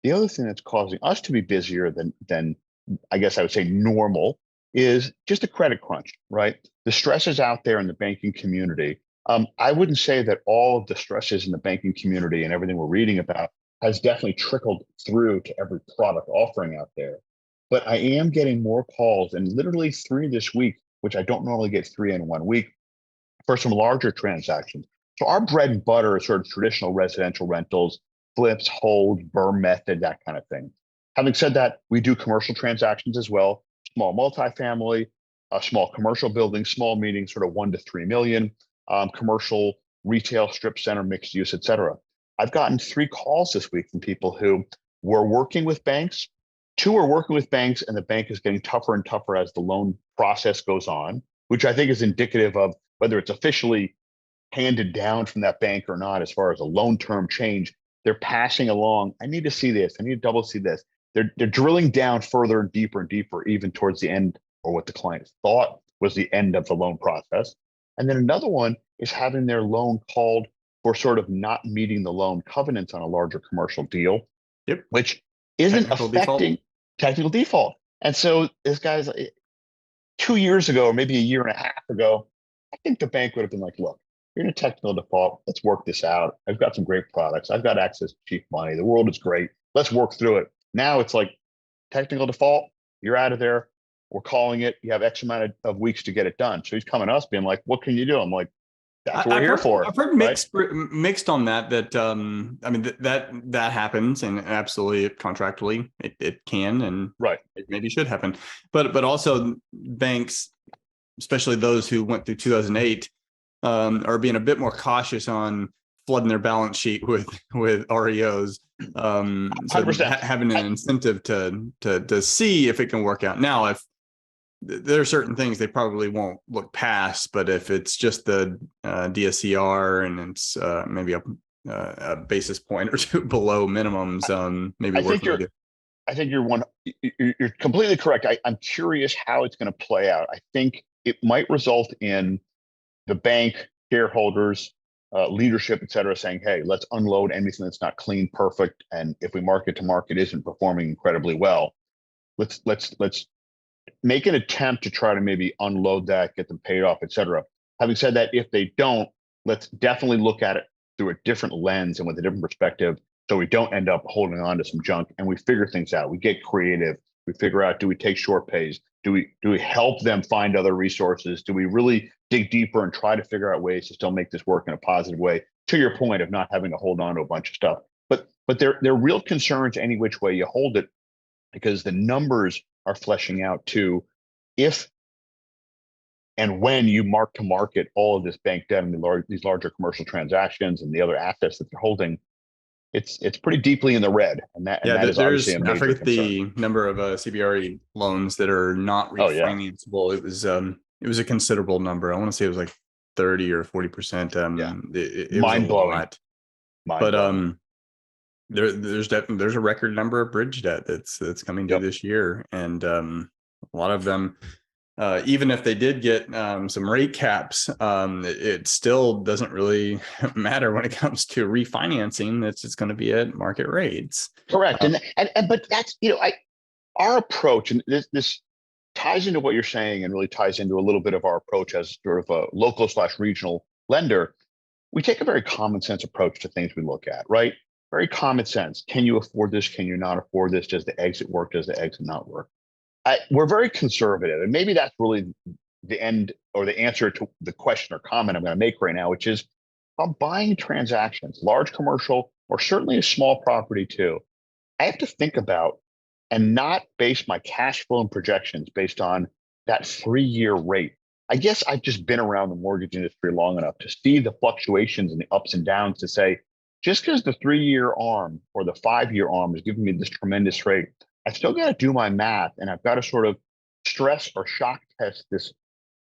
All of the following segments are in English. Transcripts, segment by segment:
The other thing that's causing us to be busier than I guess I would say normal is just a credit crunch, right? The stresses out there in the banking community. I wouldn't say that all of the stresses in the banking community and everything we're reading about has definitely trickled through to every product offering out there. But I am getting more calls, and literally three this week, which I don't normally get three in 1 week, for some larger transactions. So our bread and butter is sort of traditional residential rentals, flips, holds, burn method, that kind of thing. Having said that, we do commercial transactions as well, small multifamily, small commercial buildings, small meaning sort of 1 to 3 million, commercial, retail, strip center, mixed use, et cetera. I've gotten 3 calls this week from people who were working with banks. 2 are working with banks, and the bank is getting tougher and tougher as the loan process goes on, which I think is indicative of whether it's officially handed down from that bank or not, as far as a loan term change. They're passing along. I need to see this. I need to double see this. They're drilling down further and deeper, even towards the end, or what the client thought was the end of the loan process. And then another one is having their loan called for sort of not meeting the loan covenants on a larger commercial deal, Yep. which isn't Technical default. affecting technical default. And so this guy's 2 years ago, or maybe a year and a half ago, I think the bank would have been like, look, you're in a technical default. Let's work this out. I've got some great products. I've got access to cheap money. The world is great. Let's work through it. Now it's like technical default. You're out of there. We're calling it. You have X amount of weeks to get it done. So he's coming to us being like, what can you do? I'm like, that's what we're here for. I've heard right? mixed on that. I mean that happens, and absolutely contractually it can and Right. it maybe should happen. But also banks, especially those who went through 2008, are being a bit more cautious on flooding their balance sheet with REOs. So 100%. having an incentive to see if it can work out. Now, if there are certain things they probably won't look past, but if it's just the DSCR and it's maybe a basis point or two below minimums, maybe I working think with you're you. I think you're completely correct. I'm curious how it's going to play out. I think it might result in the bank, shareholders, leadership, et cetera, saying, hey, let's unload anything that's not clean, perfect. And if we market to market isn't performing incredibly well, let's make an attempt to try to maybe unload that, get them paid off, et cetera. Having said that, if they don't, let's definitely look at it through a different lens and with a different perspective, so we don't end up holding on to some junk, and we figure things out. We get creative. We figure out, do we take short pays? Do we help them find other resources? Do we really dig deeper and try to figure out ways to still make this work in a positive way? To your point of not having to hold on to a bunch of stuff, but they're real concerns any which way you hold it, because the numbers are fleshing out to if and when you mark to market all of this bank debt and these larger commercial transactions and the other assets that they're holding, it's pretty deeply in the red, and that is obviously a I major forget concern. the number of CBRE loans that are not Oh yeah, refinanceable. It was a considerable number. I want to say it was like 30 or 40%. yeah, It was a mind blowing, lot. mind But blowing. there's a record number of bridge debt that's coming due Yep. this year, and a lot of them, even if they did get some rate caps, it still doesn't really matter when it comes to refinancing. It's just going to be at market rates. Correct, and but that's our approach, and this ties into what you're saying, and really ties into a little bit of our approach as sort of a local/regional lender. We take a very common sense approach to things we look at, right? Very common sense. Can you afford this? Can you not afford this? Does the exit work? Does the exit not work? We're very conservative, and maybe that's really the end or the answer to the question or comment I'm going to make right now, which is, if I'm buying transactions, large commercial, or certainly a small property too, I have to think about and not base my cash flow and projections based on that 3-year rate. I guess I've just been around the mortgage industry long enough to see the fluctuations and the ups and downs to say, just because the 3-year arm or the 5-year arm is giving me this tremendous rate, I still got to do my math, and I've got to sort of stress or shock test this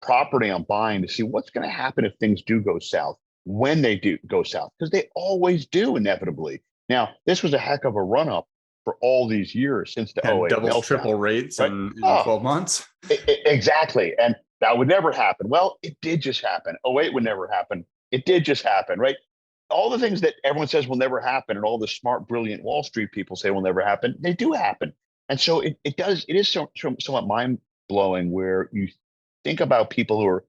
property I'm buying to see what's going to happen if things do go south, when they do go south, because they always do inevitably. Now, this was a heck of a run up for all these years since the And '08 double, meltdown, triple rates right? in Oh, 12 months. exactly. And that would never happen. Well, it did just happen. '08 would never happen. It did just happen, right? all the things that everyone says will never happen and all the smart, brilliant Wall Street people say will never happen, they do happen. And so it is somewhat mind blowing where you think about people who are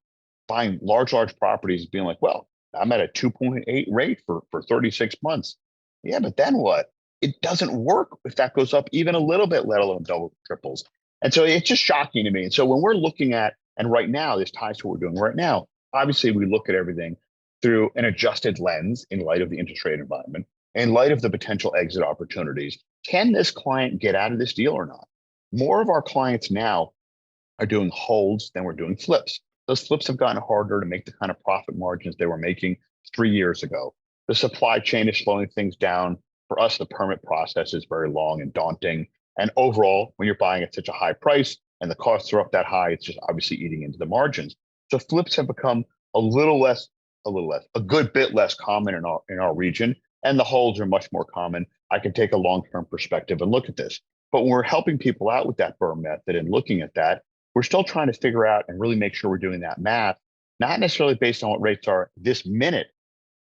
buying large properties being like, well, I'm at a 2.8 rate for 36 months. Yeah, but then what? It doesn't work if that goes up even a little bit, let alone double triples. And so it's just shocking to me. And so when we're looking at, and right now, this ties to what we're doing right now, obviously we look at everything through an adjusted lens in light of the interest rate environment, in light of the potential exit opportunities. Can this client get out of this deal or not? More of our clients now are doing holds than we're doing flips. Those flips have gotten harder to make the kind of profit margins they were making 3 years ago. The supply chain is slowing things down. For us, the permit process is very long and daunting. And overall, when you're buying at such a high price and the costs are up that high, it's just obviously eating into the margins. So flips have become a good bit less common in our region, and the holds are much more common. I can take a long-term perspective and look at this. But when we're helping people out with that BRRRR method and looking at that, we're still trying to figure out and really make sure we're doing that math, not necessarily based on what rates are this minute,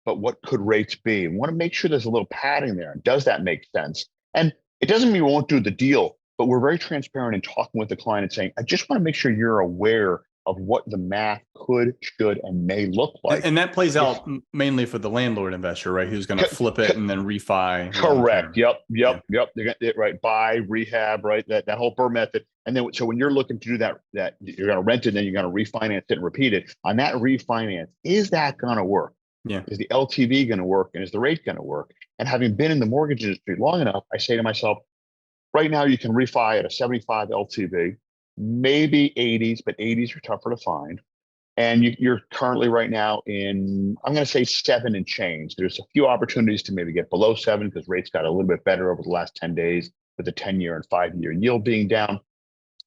but what could rates be? We want to make sure there's a little padding there. Does that make sense? And it doesn't mean we won't do the deal, but we're very transparent in talking with the client and saying, I just want to make sure you're aware of what the math could, should, and may look like. And that plays out mainly for the landlord investor, right? Who's going to flip it and then refi. Correct. Yep. They're gonna, right. Buy, rehab, right. That whole BRRRR method. And then, so when you're looking to do that you're going to rent it, and then you're going to refinance it and repeat it. On that refinance, is that going to work? Yeah. Is the LTV going to work? And is the rate going to work? And having been in the mortgage industry long enough, I say to myself, right now you can refi at a 75 LTV, maybe 80s, but 80s are tougher to find. And you're currently right now in, I'm going to say 7 and change. There's a few opportunities to maybe get below 7 because rates got a little bit better over the last 10 days with the 10-year and 5-year yield being down.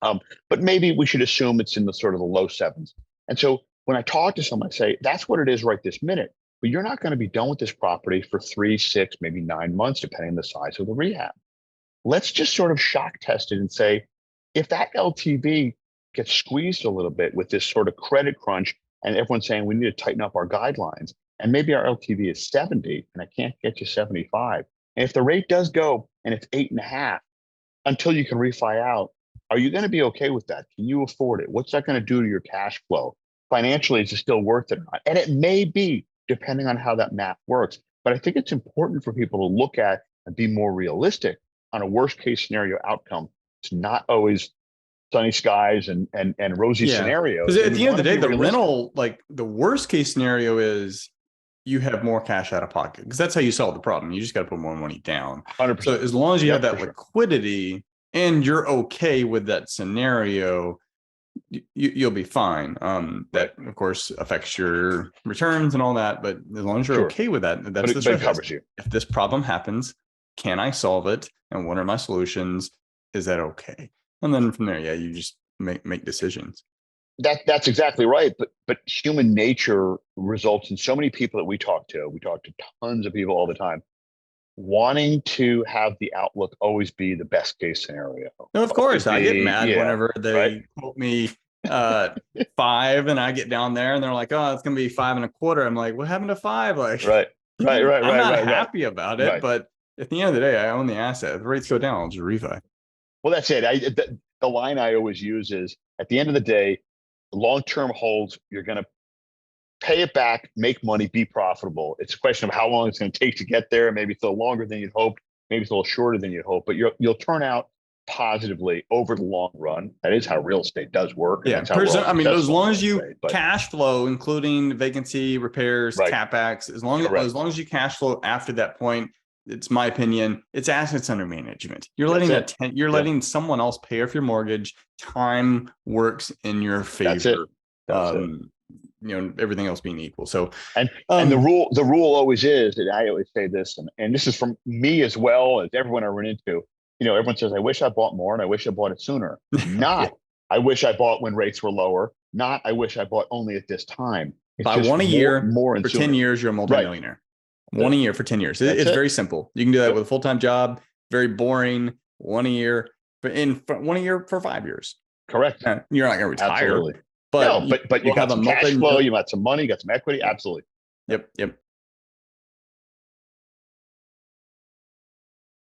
But maybe we should assume it's in the sort of the low 7s. And so when I talk to someone, I say, that's what it is right this minute. But you're not going to be done with this property for 3, 6, maybe 9 months, depending on the size of the rehab. Let's just sort of shock test it and say, if that LTV gets squeezed a little bit with this sort of credit crunch, and everyone's saying we need to tighten up our guidelines, and maybe our LTV is 70 and I can't get you 75. And if the rate does go and it's 8.5 until you can refi out, are you going to be okay with that? Can you afford it? What's that going to do to your cash flow? Financially, is it still worth it or not? And it may be, depending on how that math works. But I think it's important for people to look at and be more realistic on a worst case scenario outcome. It's not always sunny skies and rosy scenarios. Because at the end of the day, the rental, like the worst case scenario is you have more cash out of pocket, because that's how you solve the problem. You just got to put more money down. 100%. So as long as you have that liquidity and you're okay with that scenario, you'll be fine. That of course affects your returns and all that, but as long as you're okay with that, that's the it covers you. If this problem happens, can I solve it? And what are my solutions? Is that okay? And then from there, you just make decisions. That's exactly right. But human nature results in so many people that we talk to. We talk to tons of people all the time, wanting to have the outlook always be the best case scenario. No, of course, I get mad whenever they quote me 5, and I get down there and they're like, "Oh, it's gonna be 5.25." I'm like, "What happened to 5?" Like, I'm not happy about it, but at the end of the day, I own the asset. If the rates go down, I'll just refi. Well, that's it. The line I always use is, at the end of the day, long-term holds, you're going to pay it back, make money, be profitable. It's a question of how long it's going to take to get there. Maybe it's a little longer than you'd hoped. Maybe it's a little shorter than you'd hoped, but you'll turn out positively over the long run. That is how real estate does work. Yeah. I mean, as long as you cash flow, including vacancy, repairs, CapEx, as long as you cash flow after that point, it's my opinion, it's assets under management. You're letting someone else pay off your mortgage. Time works in your favor. That's it. Everything else being equal. So, and the rule always is, and I always say this, and this is from me as well as everyone I run into, everyone says, I wish I bought more and I wish I bought it sooner. Not, I wish I bought when rates were lower. Not, I wish I bought only at this time. Buy one a year for 10 years, you're a multimillionaire. One a year for 10 years. It's very simple. You can do that with a full-time job. Very boring. One a year, but in 1 year for 5 years. Correct. You're not going to retire. Absolutely. But you got some cash flow. You got some money. You got some equity. Absolutely. Yep.